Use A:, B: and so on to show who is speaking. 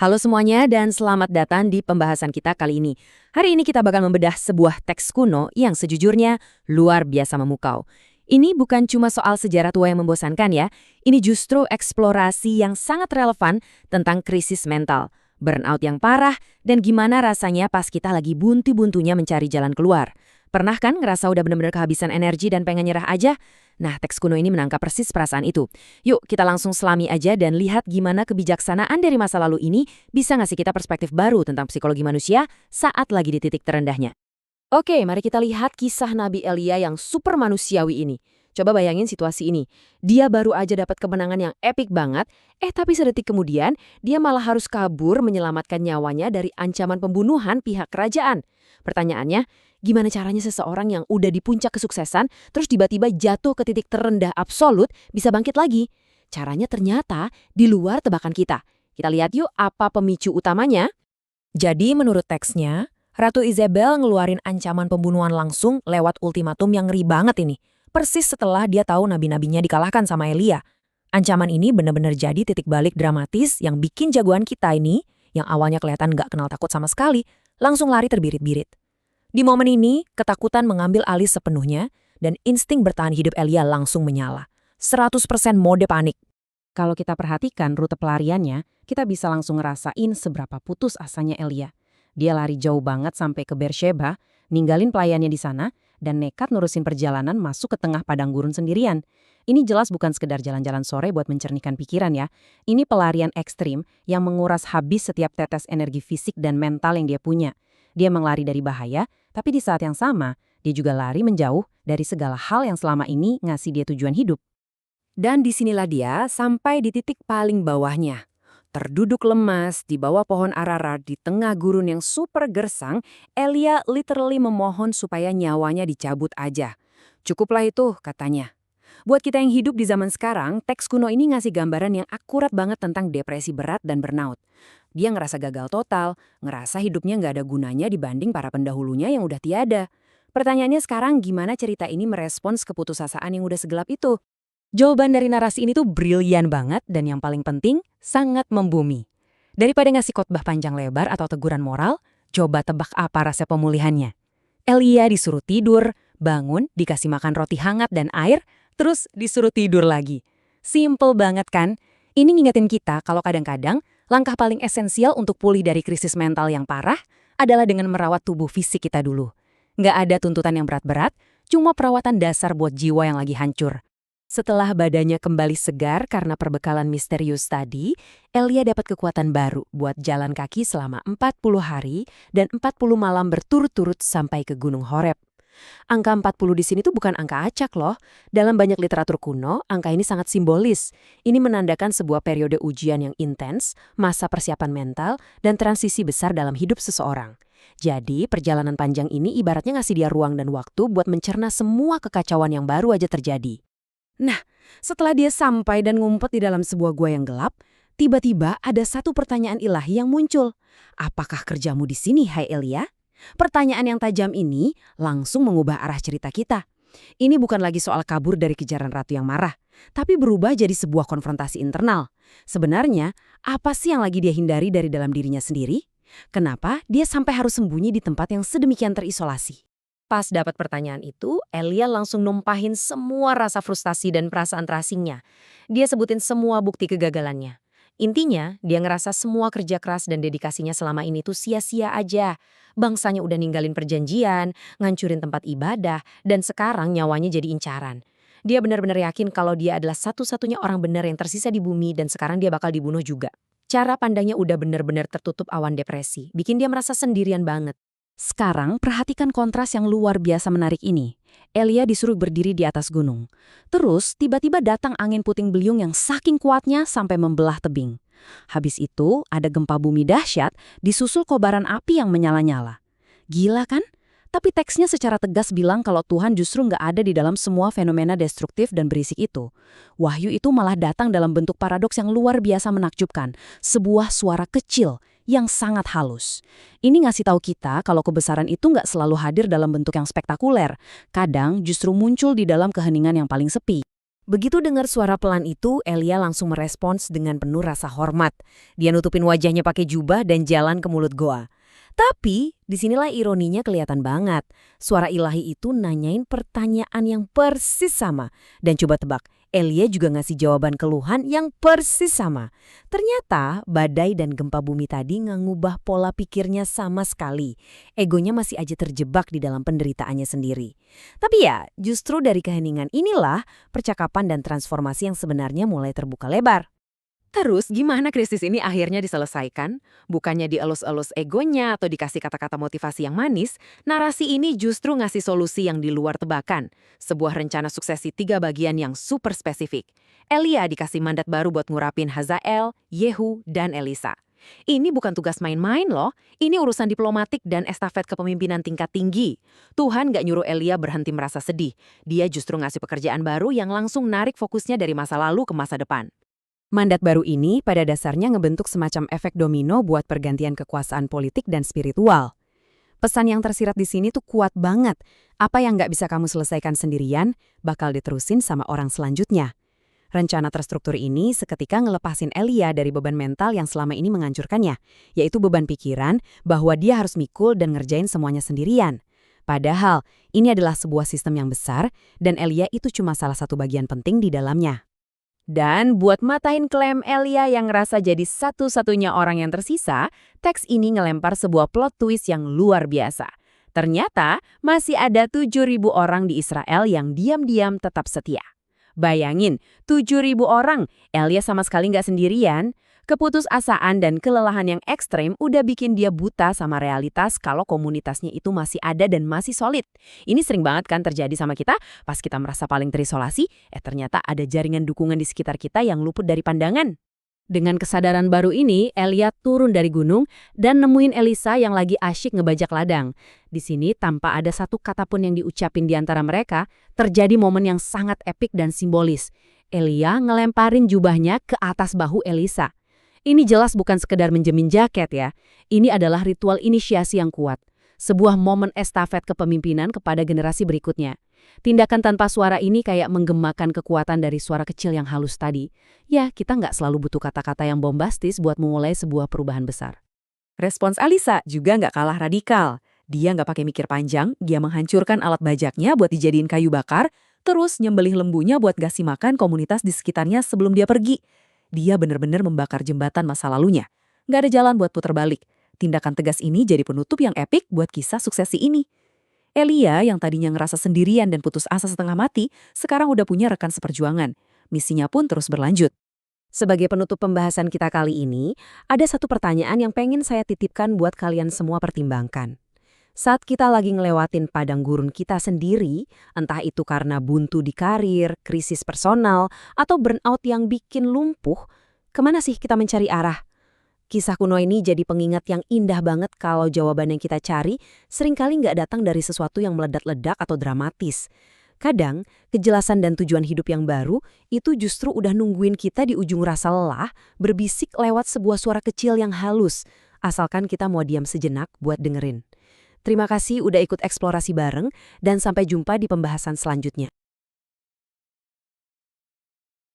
A: Halo semuanya dan selamat datang di pembahasan kita kali ini. Hari ini kita bakal membedah sebuah teks kuno yang sejujurnya luar biasa memukau. Ini bukan cuma soal sejarah tua yang membosankan ya, ini justru eksplorasi yang sangat relevan tentang krisis mental, burnout yang parah, dan gimana rasanya pas kita lagi buntu-buntunya mencari jalan keluar. Pernah kan ngerasa udah bener-bener kehabisan energi dan pengen nyerah aja? Nah, teks kuno ini menangkap persis perasaan itu. Yuk, kita langsung selami aja dan lihat gimana kebijaksanaan dari masa lalu ini bisa ngasih kita perspektif baru tentang psikologi manusia saat lagi di titik terendahnya. Oke, mari kita lihat kisah Nabi Elia yang super manusiawi ini. Coba bayangin situasi ini. Dia baru aja dapat kemenangan yang epik banget, tapi sedetik kemudian dia malah harus kabur menyelamatkan nyawanya dari ancaman pembunuhan pihak kerajaan. Pertanyaannya, gimana caranya seseorang yang udah di puncak kesuksesan terus tiba-tiba jatuh ke titik terendah absolut bisa bangkit lagi? Caranya ternyata di luar tebakan kita. Kita lihat yuk apa pemicu utamanya. Jadi menurut teksnya, Ratu Isabel ngeluarin ancaman pembunuhan langsung lewat ultimatum yang ngeri banget ini. Persis setelah dia tahu nabi-nabinya dikalahkan sama Elia. Ancaman ini benar-benar jadi titik balik dramatis yang bikin jagoan kita ini, yang awalnya kelihatan gak kenal takut sama sekali, langsung lari terbirit-birit. Di momen ini, ketakutan mengambil alih sepenuhnya dan insting bertahan hidup Elia langsung menyala. 100% mode panik. Kalau kita perhatikan rute pelariannya, kita bisa langsung ngerasain seberapa putus asanya Elia. Dia lari jauh banget sampai ke Beersheba, ninggalin pelayannya di sana, dan nekat nurusin perjalanan masuk ke tengah padang gurun sendirian. Ini jelas bukan sekedar jalan-jalan sore buat mencernihkan pikiran ya. Ini pelarian ekstrim yang menguras habis setiap tetes energi fisik dan mental yang dia punya. Dia menglari dari bahaya, tapi di saat yang sama, dia juga lari menjauh dari segala hal yang selama ini ngasih dia tujuan hidup. Dan disinilah dia sampai di titik paling bawahnya. Terduduk lemas di bawah pohon Ararat di tengah gurun yang super gersang, Elia literally memohon supaya nyawanya dicabut aja. Cukuplah itu, katanya. Buat kita yang hidup di zaman sekarang, teks kuno ini ngasih gambaran yang akurat banget tentang depresi berat dan burnout. Dia ngerasa gagal total, ngerasa hidupnya nggak ada gunanya dibanding para pendahulunya yang udah tiada. Pertanyaannya sekarang gimana cerita ini merespons keputusasaan yang udah segelap itu? Jawaban dari narasi ini tuh brilian banget dan yang paling penting, sangat membumi. Daripada ngasih khotbah panjang lebar atau teguran moral, coba tebak apa resep pemulihannya. Elia disuruh tidur, bangun, dikasih makan roti hangat dan air, terus disuruh tidur lagi. Simple banget kan? Ini ngingetin kita kalau kadang-kadang langkah paling esensial untuk pulih dari krisis mental yang parah adalah dengan merawat tubuh fisik kita dulu. Nggak ada tuntutan yang berat-berat, cuma perawatan dasar buat jiwa yang lagi hancur. Setelah badannya kembali segar karena perbekalan misterius tadi, Elia dapat kekuatan baru buat jalan kaki selama 40 hari dan 40 malam berturut-turut sampai ke Gunung Horeb. Angka 40 di sini tuh bukan angka acak loh. Dalam banyak literatur kuno, angka ini sangat simbolis. Ini menandakan sebuah periode ujian yang intens, masa persiapan mental, dan transisi besar dalam hidup seseorang. Jadi, perjalanan panjang ini ibaratnya ngasih dia ruang dan waktu buat mencerna semua kekacauan yang baru aja terjadi. Nah, setelah dia sampai dan ngumpet di dalam sebuah gua yang gelap, tiba-tiba ada satu pertanyaan ilahi yang muncul. Apakah kerjamu di sini, hai Elia? Pertanyaan yang tajam ini langsung mengubah arah cerita kita. Ini bukan lagi soal kabur dari kejaran ratu yang marah, tapi berubah jadi sebuah konfrontasi internal. Sebenarnya, apa sih yang lagi dia hindari dari dalam dirinya sendiri? Kenapa dia sampai harus sembunyi di tempat yang sedemikian terisolasi? Pas dapat pertanyaan itu, Elia langsung numpahin semua rasa frustasi dan perasaan terasingnya. Dia sebutin semua bukti kegagalannya. Intinya, dia ngerasa semua kerja keras dan dedikasinya selama ini tuh sia-sia aja. Bangsanya udah ninggalin perjanjian, ngancurin tempat ibadah, dan sekarang nyawanya jadi incaran. Dia benar-benar yakin kalau dia adalah satu-satunya orang benar yang tersisa di bumi dan sekarang dia bakal dibunuh juga. Cara pandangnya udah benar-benar tertutup awan depresi, bikin dia merasa sendirian banget. Sekarang, perhatikan kontras yang luar biasa menarik ini. Elia disuruh berdiri di atas gunung. Terus, tiba-tiba datang angin puting beliung yang saking kuatnya sampai membelah tebing. Habis itu, ada gempa bumi dahsyat, disusul kobaran api yang menyala-nyala. Gila kan? Tapi teksnya secara tegas bilang kalau Tuhan justru nggak ada di dalam semua fenomena destruktif dan berisik itu. Wahyu itu malah datang dalam bentuk paradoks yang luar biasa menakjubkan. Sebuah suara kecil yang sangat halus. Ini ngasih tahu kita kalau kebesaran itu nggak selalu hadir dalam bentuk yang spektakuler. Kadang justru muncul di dalam keheningan yang paling sepi. Begitu dengar suara pelan itu, Elia langsung merespons dengan penuh rasa hormat. Dia nutupin wajahnya pakai jubah dan jalan ke mulut goa. Tapi, disinilah ironinya kelihatan banget. Suara ilahi itu nanyain pertanyaan yang persis sama. Dan coba tebak, Elia juga ngasih jawaban keluhan yang persis sama. Ternyata, badai dan gempa bumi tadi nggak ngubah pola pikirnya sama sekali. Egonya masih aja terjebak di dalam penderitaannya sendiri. Tapi ya, justru dari keheningan inilah percakapan dan transformasi yang sebenarnya mulai terbuka lebar. Terus gimana krisis ini akhirnya diselesaikan? Bukannya dielus-elus egonya atau dikasih kata-kata motivasi yang manis, narasi ini justru ngasih solusi yang di luar tebakan. Sebuah rencana suksesi 3 bagian yang super spesifik. Elia dikasih mandat baru buat ngurapin Hazael, Yehu, dan Elisa. Ini bukan tugas main-main loh, ini urusan diplomatik dan estafet kepemimpinan tingkat tinggi. Tuhan gak nyuruh Elia berhenti merasa sedih, dia justru ngasih pekerjaan baru yang langsung narik fokusnya dari masa lalu ke masa depan. Mandat baru ini pada dasarnya ngebentuk semacam efek domino buat pergantian kekuasaan politik dan spiritual. Pesan yang tersirat di sini tuh kuat banget. Apa yang nggak bisa kamu selesaikan sendirian, bakal diterusin sama orang selanjutnya. Rencana terstruktur ini seketika ngelepasin Elia dari beban mental yang selama ini menghancurkannya, yaitu beban pikiran bahwa dia harus mikul dan ngerjain semuanya sendirian. Padahal, ini adalah sebuah sistem yang besar, dan Elia itu cuma salah satu bagian penting di dalamnya. Dan buat matain klaim Elia yang ngerasa jadi satu-satunya orang yang tersisa, teks ini ngelempar sebuah plot twist yang luar biasa. Ternyata masih ada 7.000 orang di Israel yang diam-diam tetap setia. Bayangin, 7.000 orang, Elia sama sekali nggak sendirian. Keputusasaan dan kelelahan yang ekstrem udah bikin dia buta sama realitas kalau komunitasnya itu masih ada dan masih solid. Ini sering banget kan terjadi sama kita, pas kita merasa paling terisolasi, ternyata ada jaringan dukungan di sekitar kita yang luput dari pandangan. Dengan kesadaran baru ini, Elia turun dari gunung dan nemuin Elisa yang lagi asyik ngebajak ladang. Di sini, tanpa ada satu kata pun yang diucapin di antara mereka, terjadi momen yang sangat epik dan simbolis. Elia ngelemparin jubahnya ke atas bahu Elisa. Ini jelas bukan sekedar menjamin jaket ya. Ini adalah ritual inisiasi yang kuat. Sebuah momen estafet kepemimpinan kepada generasi berikutnya. Tindakan tanpa suara ini kayak menggemakan kekuatan dari suara kecil yang halus tadi. Ya, kita nggak selalu butuh kata-kata yang bombastis buat memulai sebuah perubahan besar. Respons Elisa juga nggak kalah radikal. Dia nggak pakai mikir panjang, dia menghancurkan alat bajaknya buat dijadiin kayu bakar, terus nyembelih lembunya buat ngasih makan komunitas di sekitarnya sebelum dia pergi. Dia benar-benar membakar jembatan masa lalunya. Nggak ada jalan buat putar balik. Tindakan tegas ini jadi penutup yang epik buat kisah suksesi ini. Elia yang tadinya ngerasa sendirian dan putus asa setengah mati, sekarang udah punya rekan seperjuangan. Misinya pun terus berlanjut. Sebagai penutup pembahasan kita kali ini, ada satu pertanyaan yang pengen saya titipkan buat kalian semua pertimbangkan. Saat kita lagi ngelewatin padang gurun kita sendiri, entah itu karena buntu di karir, krisis personal, atau burnout yang bikin lumpuh, kemana sih kita mencari arah? Kisah kuno ini jadi pengingat yang indah banget kalau jawaban yang kita cari seringkali nggak datang dari sesuatu yang meledak-ledak atau dramatis. Kadang, kejelasan dan tujuan hidup yang baru itu justru udah nungguin kita di ujung rasa lelah, berbisik lewat sebuah suara kecil yang halus, asalkan kita mau diam sejenak buat dengerin. Terima kasih udah ikut eksplorasi bareng, dan sampai jumpa di pembahasan selanjutnya.